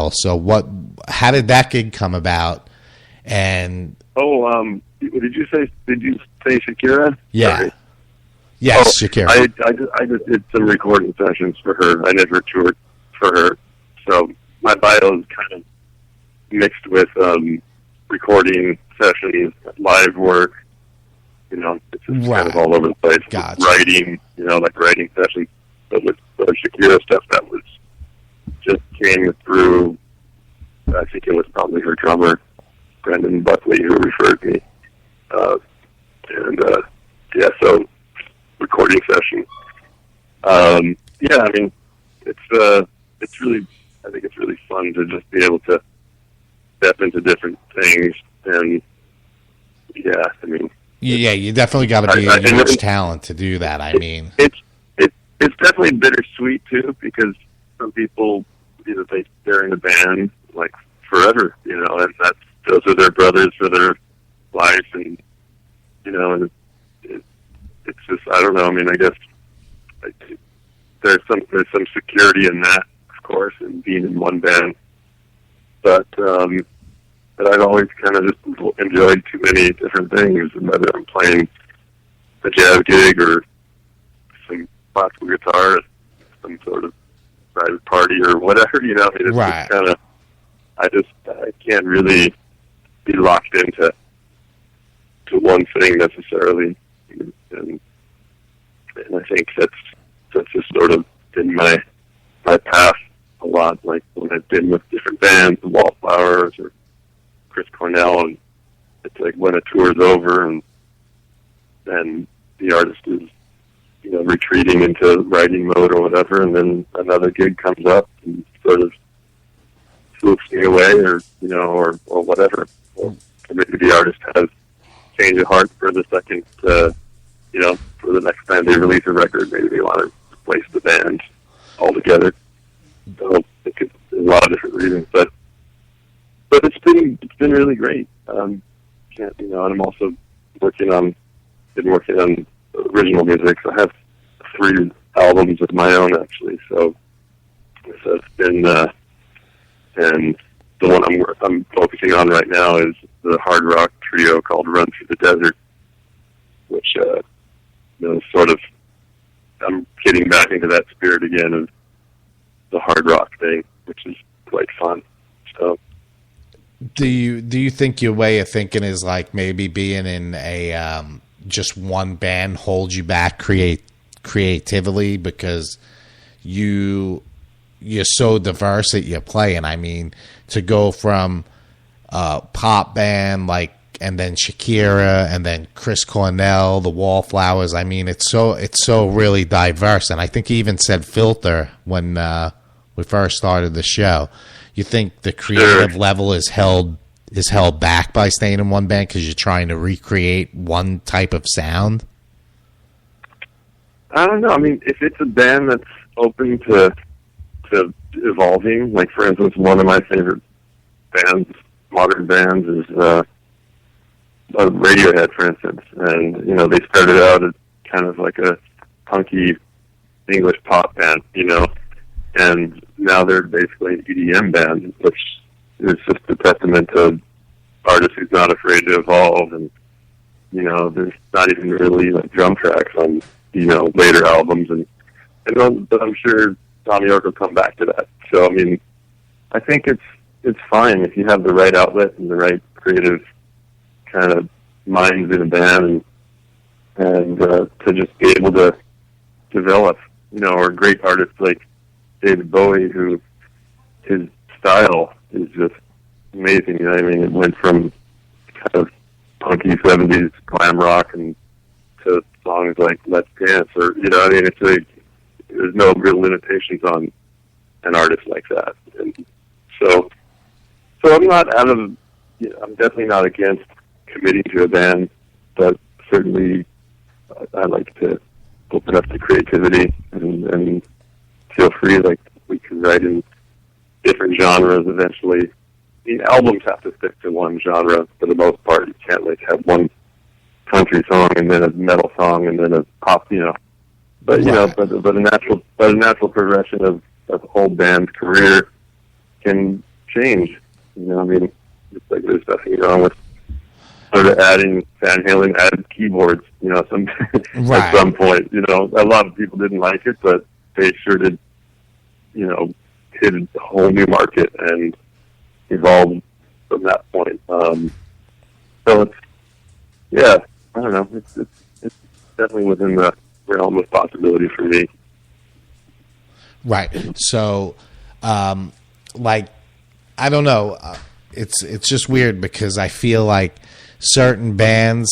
CORNELL. So how did that gig come about? And did you say Shakira? Yeah. Sorry. Yes, Shakira. I just did some recording sessions for her. I never toured for her. So my bio is kind of mixed with recording sessions, live work. You know, it's just kind of all over the place. Gotcha. Writing, you know, like writing sessions. But with the Shakira stuff, that was just came through, I think it was probably her drummer, Brendan Buckley, who referred me. So recording session. I mean, it's really, I think it's really fun to just be able to step into different things. And I mean, you definitely got to be a huge talent to do that. I mean, it's definitely bittersweet too, because some people, you know, they're in a band like forever, you know, and those are their brothers for their life, and you know, and it's just, I don't know. I mean, I guess there's some security in that, of course, in being in one band, but I've always kind of just enjoyed too many different things, whether I'm playing a jazz gig or some classical guitar at some sort of private party or whatever, you know. I mean, it's just kind of, I can't really be locked into one thing necessarily, and I think that's just sort of been my path a lot. Like when I've been with different bands, the Wallflowers or Chris Cornell, and it's like when a tour is over and the artist is, you know, retreating into writing mode or whatever, and then another gig comes up and sort of swoops me away, or you know, or whatever. Or maybe the artist has change of heart for the second, you know, for the next time they release a record, maybe they want to replace the band altogether. So it could, there's a lot of different reasons, but it's been really great. You know, and I'm also working on original music. So I have 3 albums of my own, actually. So it's been, and the one I'm focusing on right now is the hard rock trio called Run Through the Desert, which, you know, sort of, I'm getting back into that spirit again of the hard rock thing, which is quite fun. So, do you think your way of thinking is like maybe being in a just one band holds you back creatively because you're so diverse that you're playing? I mean, to go from a pop band like, and then Shakira, and then Chris Cornell, the Wallflowers. I mean, it's so really diverse. And I think he even said filter when we first started the show. You think the creative level is held back by staying in one band because you're trying to recreate one type of sound? I don't know. I mean, if it's a band that's open to evolving, like for instance, one of my favorite bands, modern bands, is Radiohead, for instance. And, you know, they started out as kind of like a punky English pop band, you know, and now they're basically an EDM band, which is just a testament to artists who's not afraid to evolve. And, you know, there's not even really like drum tracks on, you know, later albums, but I'm sure Tommy York will come back to that. So, I mean, I think it's fine if you have the right outlet and the right creative kind of minds in a band, and to just be able to develop, you know, or great artists like David Bowie, who his style is just amazing. You know what I mean? It went from kind of punky 70s glam rock and to songs like Let's Dance, or, you know, I mean, it's like there's no real limitations on an artist like that. And so I'm not I'm definitely not against committing to a band, but certainly I like to open up to creativity and feel free. Like, we can write in different genres eventually. I mean, albums have to stick to one genre for the most part. You can't like have one country song and then a metal song and then a pop, you know. But you know, but a natural progression of a whole band's career can change. You know, I mean, it's like there's nothing wrong with sort of adding Van Halen added keyboards. You know, Right. at some point. You know, a lot of people didn't like it, but they sure did. You know, hit a whole new market and evolved from that point. So it's, yeah, I don't know. It's definitely within the realm of possibility for me. Right. So, like, I don't know. It's just weird because I feel like certain bands,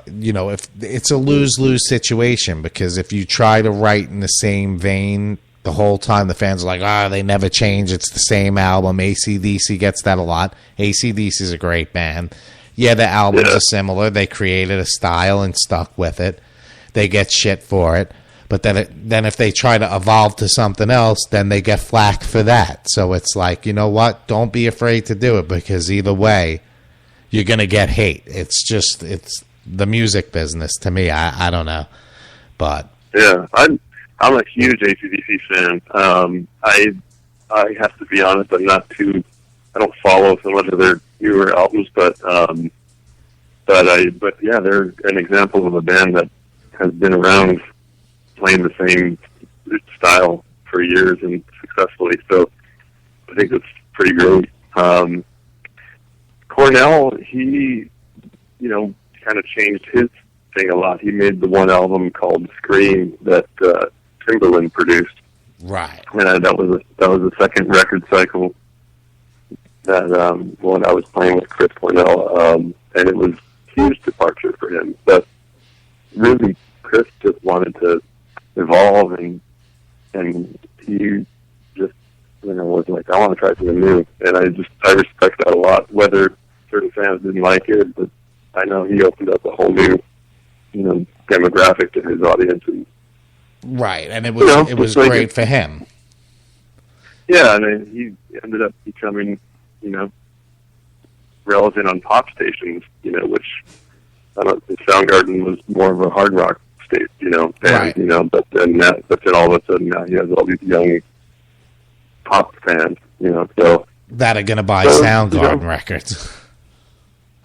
you know, if it's a lose-lose situation, because if you try to write in the same vein the whole time, the fans are like, they never change. It's the same album. AC/DC gets that a lot. AC/DC is a great band. Yeah, the albums are similar. They created a style and stuck with it. They get shit for it. But then if they try to evolve to something else, then they get flack for that. So it's like, you know what? Don't be afraid to do it, because either way, you're going to get hate. It's the music business to me. I don't know. But yeah, I'm a huge AC/DC fan. I have to be honest, I don't follow so much of their newer albums, but yeah, they're an example of a band that has been around playing the same style for years and successfully. So I think it's pretty great. Cornell, he, you know, kind of changed his thing a lot. He made the one album called Scream that Timbaland produced. right. And that was the second record cycle that when I was playing with Chris Cornell, and it was a huge departure for him. But really, Chris just wanted to evolve, and he just, you know, was like, I want to try something new, and I respect that a lot. Whether certain fans didn't like it, but I know he opened up a whole new, you know, demographic to his audience, and right, and it was like great for him. Yeah, and then he ended up becoming, you know, relevant on pop stations, you know, which Soundgarden was more of a hard rock state, you know, band, right. You know, but then all of a sudden now he has all these young pop fans, you know, so that are going to buy Soundgarden records.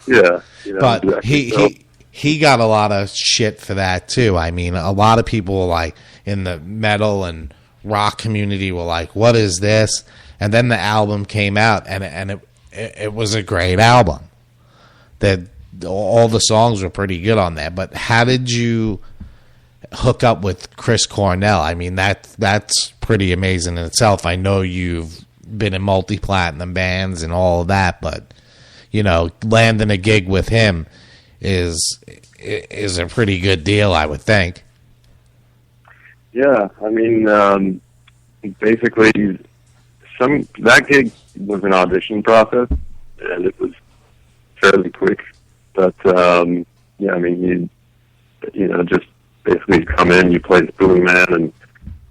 Yeah, you know, but exactly. he got a lot of shit for that too. I mean, a lot of people like in the metal and rock community were like, "What is this?" And then the album came out, and it was a great album. That all the songs were pretty good on there. But how did you hook up with Chris Cornell? I mean, that's pretty amazing in itself. I know you've been in multi-platinum bands and all of that, but you know, landing a gig with him is a pretty good deal, I would think. Yeah, I mean, basically, that gig was an audition process, and it was fairly quick. But yeah, I mean, you know, just basically come in, you play Spoon Man and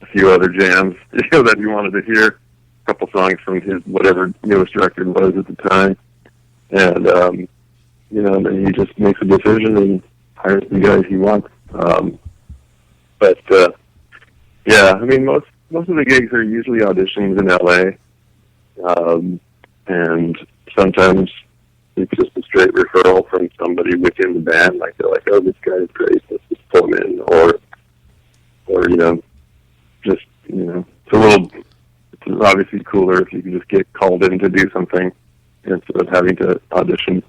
a few other jams, you know, that you wanted to hear. A couple songs from his whatever newest record was at the time, and you know, and then he just makes a decision and hires the guys he wants. But yeah, I mean, most of the gigs are usually auditions in LA, and sometimes it's just a straight referral from somebody within the band. Like they're like, "Oh, this guy is great. Let's just pull him in," or you know, just, you know, it's obviously cooler if you can just get called in to do something instead of having to audition.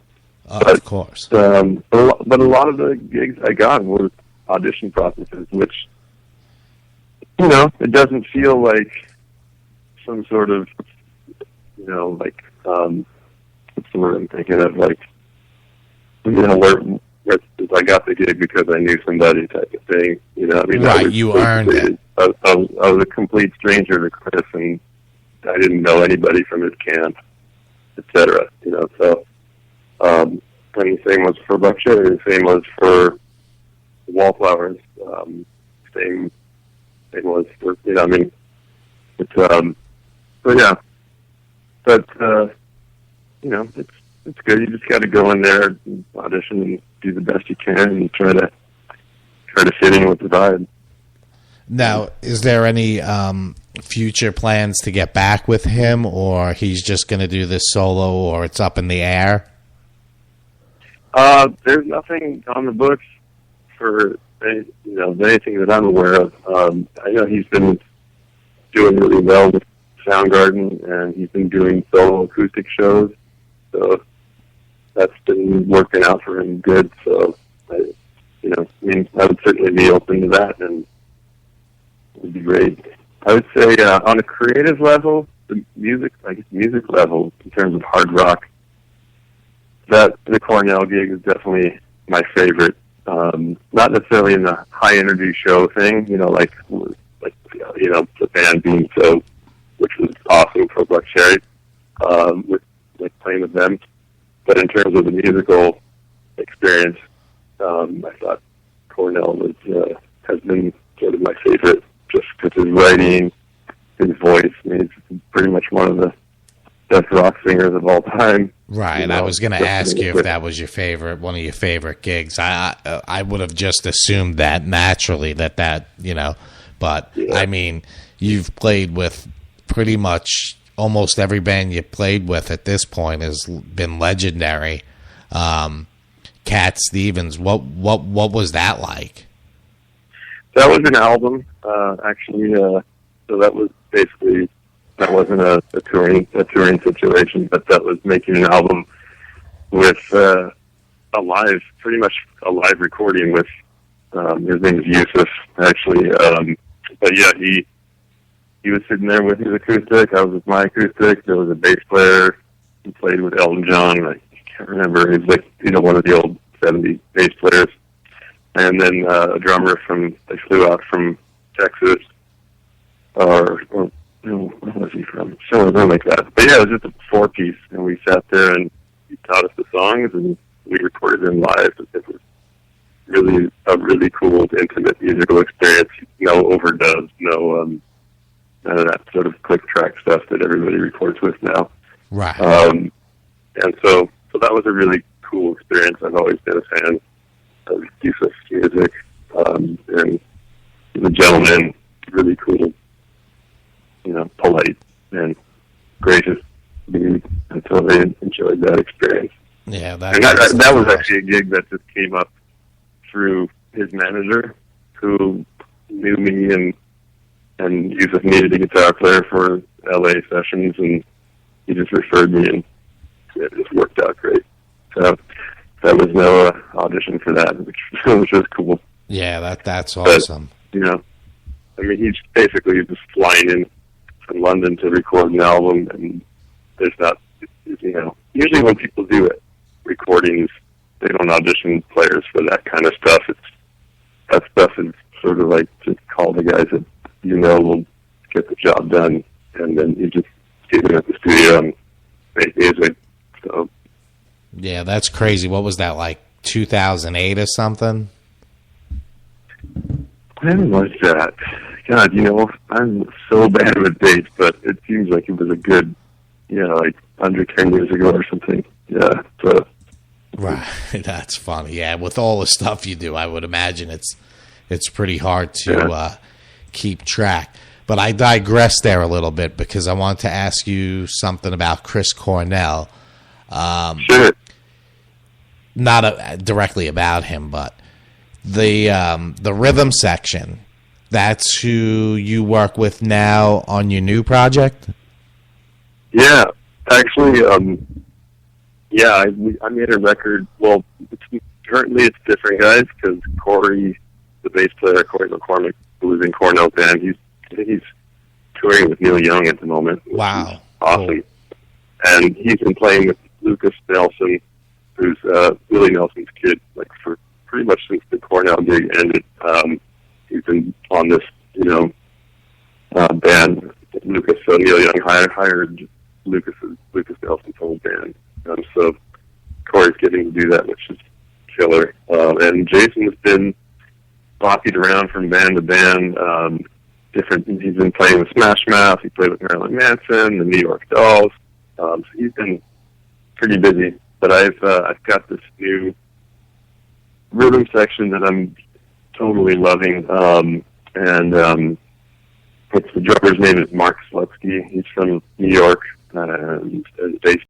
Of course. But a lot of the gigs I got were audition processes, which, you know, it doesn't feel like some sort of, you know, like, what's the word I'm thinking of, like, you know, where I got the gig because I knew somebody type of thing, you know. I mean, right, you earned it. I was a complete stranger to Chris, and I didn't know anybody from his camp, etc. You know, so, and the same was for BUCKCHERRY, the same was for WALLFLOWERS, same was for, you know, I mean, it's, so yeah, but, you know, it's good. You just got to go in there and audition and do the best you can and try to fit in with the vibe. Now, is there any future plans to get back with him, or he's just going to do this solo, or it's up in the air? There's nothing on the books for anything that I'm aware of. I know he's been doing really well with Soundgarden, and he's been doing solo acoustic shows, so that's been working out for him good. So, I would certainly be open to that, and it would be great. I would say on a creative level, the music level, in terms of hard rock, that the Cornell gig is definitely my favorite. Not necessarily in the high energy show thing, like the band being so, which was awesome for BUCKCHERRY, with playing with them. But in terms of the musical experience, I thought Cornell has been sort of my favorite, just because his writing, his voice. I mean, he's pretty much one of the best rock singers of all time. Right. I was going to ask you if that was one of your favorite gigs. I would have just assumed that naturally that but yeah. I mean, you've played with pretty much almost every band you played with at this point has been legendary. Cat Stevens, what was that like? That was an album, actually. So that was basically, that wasn't a touring situation, but that was making an album with pretty much a live recording with his name is Yusuf, actually. But yeah, he was sitting there with his acoustic. I was with my acoustic. There was a bass player who played with Elton John. I can't remember. He was one of the old 70s bass players. And then a drummer they flew out from Texas, or where was he from? Somewhere like that. But yeah, it was just a 4-piece, and we sat there and he taught us the songs, and we recorded them live. It was really a really cool, intimate musical experience. No overdubs, none of that sort of click track stuff that everybody records with now. Right. And so that was a really cool experience. I've always been a fan of Yusuf's music, and he's a gentleman, really cool, polite and gracious dude, and so I enjoyed that experience. Yeah, that was actually a gig that just came up through his manager, who knew me, and Yusuf needed a guitar player for LA sessions, and he just referred me, and it just worked out great. So there was no audition for that, which was cool. Yeah, that's awesome. But, he's basically just flying in from London to record an album, and there's not, usually when people do recordings, they don't audition players for that kind of stuff. That stuff is sort of like just call the guys that will get the job done, and then you just get them at the studio and make music. So yeah, that's crazy. What was that, like 2008 or something? When was that? God, I'm so bad with dates, but it seems like it was a good, like under 10 years ago or something. Yeah. So. Right. That's funny. Yeah. With all the stuff you do, I would imagine it's pretty hard to keep track. But I digress there a little bit because I want to ask you something about Chris Cornell. Sure. Not directly about him, but the rhythm section. That's who you work with now on your new project? Yeah, actually, I made a record. Well, currently it's different guys, because Corey, the bass player, Corey McCormick, who was in Cornell's band, he's touring with Neil Young at the moment. Wow. Awesome. Cool. And he's been playing with Lucas Nelson, who's Willie Nelson's kid, for pretty much since the Cornell gig ended. He's been on this, band. Lucas, so Neil Young hired Lucas Nelson's whole band. So Corey's getting to do that, which is killer. And Jason's been bopping around from band to band. He's been playing with Smash Mouth. He played with Marilyn Manson, the New York Dolls. So he's been pretty busy. But I've got this new rhythm section that I'm totally loving, and It's the drummer's name is Mark Slutsky. He's from New York, and based